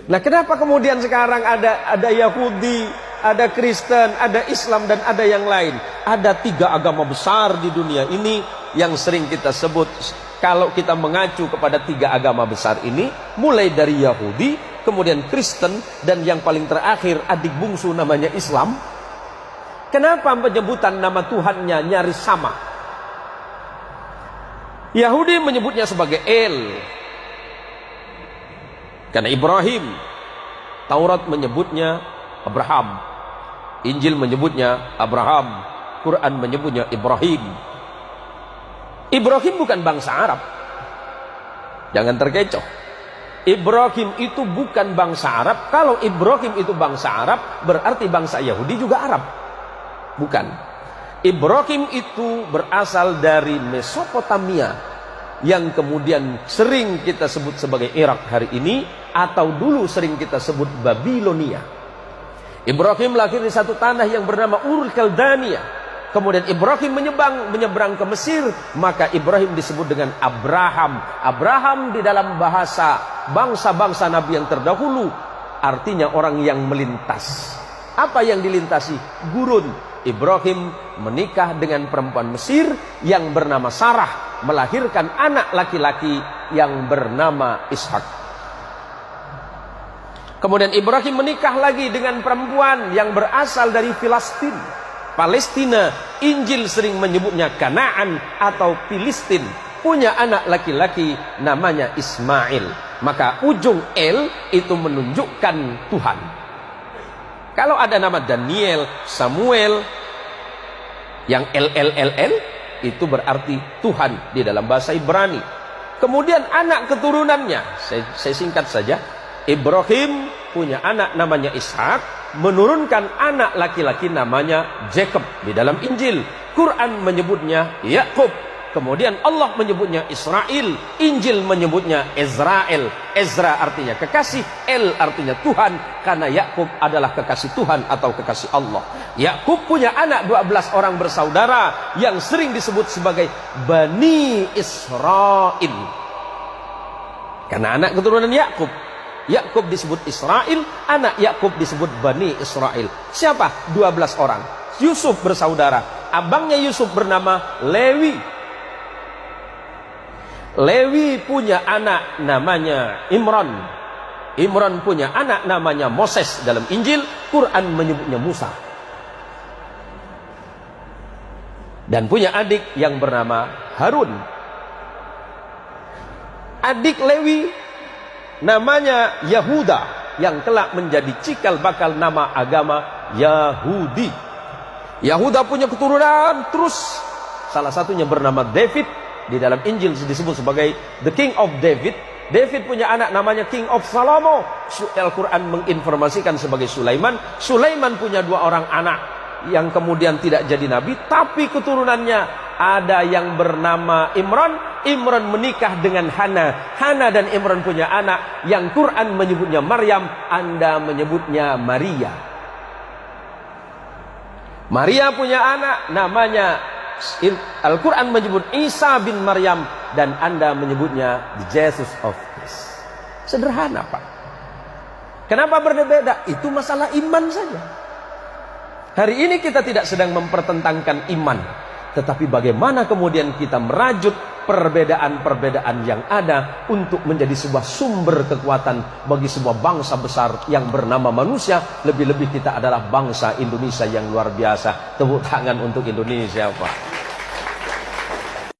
Nah, kenapa kemudian sekarang ada Yahudi, ada Kristen, ada Islam, dan ada yang lain? Ada 3 agama besar di dunia ini yang sering kita sebut. Kalau kita mengacu kepada 3 agama besar ini, mulai dari Yahudi, kemudian Kristen, dan yang paling terakhir adik bungsu namanya Islam. Kenapa penyebutan nama Tuhannya nyaris sama? Yahudi menyebutnya sebagai El, karena Ibrahim. Taurat menyebutnya Abraham, Injil menyebutnya Abraham, Quran menyebutnya Ibrahim. Ibrahim bukan bangsa Arab, jangan terkecoh. Ibrahim itu bukan bangsa Arab. Kalau Ibrahim itu bangsa Arab, berarti bangsa Yahudi juga Arab. Bukan. Ibrahim itu berasal dari Mesopotamia, yang kemudian sering kita sebut sebagai Irak hari ini, atau dulu sering kita sebut Babilonia. Ibrahim lahir di satu tanah yang bernama Ur Kaldania. Kemudian Ibrahim menyeberang ke Mesir, maka Ibrahim disebut dengan Abraham. Abraham di dalam bahasa bangsa-bangsa Nabi yang terdahulu artinya orang yang melintas. Apa yang dilintasi? Gurun. Ibrahim menikah dengan perempuan Mesir yang bernama Sarah, melahirkan anak laki-laki yang bernama Ishak. Kemudian Ibrahim menikah lagi dengan perempuan yang berasal dari Filistin, Palestina. Injil sering menyebutnya Kanaan atau Filistin. Punya anak laki-laki namanya Ismail. Maka ujung El itu menunjukkan Tuhan. Kalau ada nama Daniel, Samuel, yang LLLL itu berarti Tuhan di dalam bahasa Ibrani. Kemudian anak keturunannya, saya singkat saja. Ibrahim punya anak namanya Ishak, menurunkan anak laki-laki namanya Jacob di dalam Injil. Quran menyebutnya Yakub. Kemudian Allah menyebutnya Israel. Injil menyebutnya Israel. Ezra artinya kekasih, El artinya Tuhan, karena Yakub adalah kekasih Tuhan atau kekasih Allah. Yakub punya anak 12 orang bersaudara yang sering disebut sebagai Bani Israel, karena anak keturunan Yakub. Yakub disebut Israel, anak Yakub disebut Bani Israel. Siapa? 12 orang. Yusuf bersaudara. Abangnya Yusuf bernama Lewi. Lewi punya anak namanya Imran. Imran punya anak namanya Moses. Dalam Injil, Quran menyebutnya Musa. Dan punya adik yang bernama Harun. Adik Lewi namanya Yahuda, yang kelak menjadi cikal bakal nama agama Yahudi. Yahuda punya keturunan terus, salah satunya bernama David. Di dalam Injil disebut sebagai the King of David. David punya anak namanya King of Salomo. Al-Quran menginformasikan sebagai Sulaiman. Sulaiman punya 2 orang anak yang kemudian tidak jadi nabi, tapi keturunannya ada yang bernama Imran. Imran menikah dengan Hana. Hana dan Imran punya anak yang Quran menyebutnya Maryam, Anda menyebutnya Maria. Maria punya anak namanya, Al-Quran menyebut Isa bin Maryam, dan Anda menyebutnya the Jesus of Christ. Sederhana, Pak. Kenapa berbeda? Itu masalah iman saja. Hari ini kita tidak sedang mempertentangkan iman, tetapi bagaimana kemudian kita merajut perbedaan-perbedaan yang ada untuk menjadi sebuah sumber kekuatan bagi sebuah bangsa besar yang bernama manusia. Lebih-lebih kita adalah bangsa Indonesia yang luar biasa. Tepuk tangan untuk Indonesia, Pak.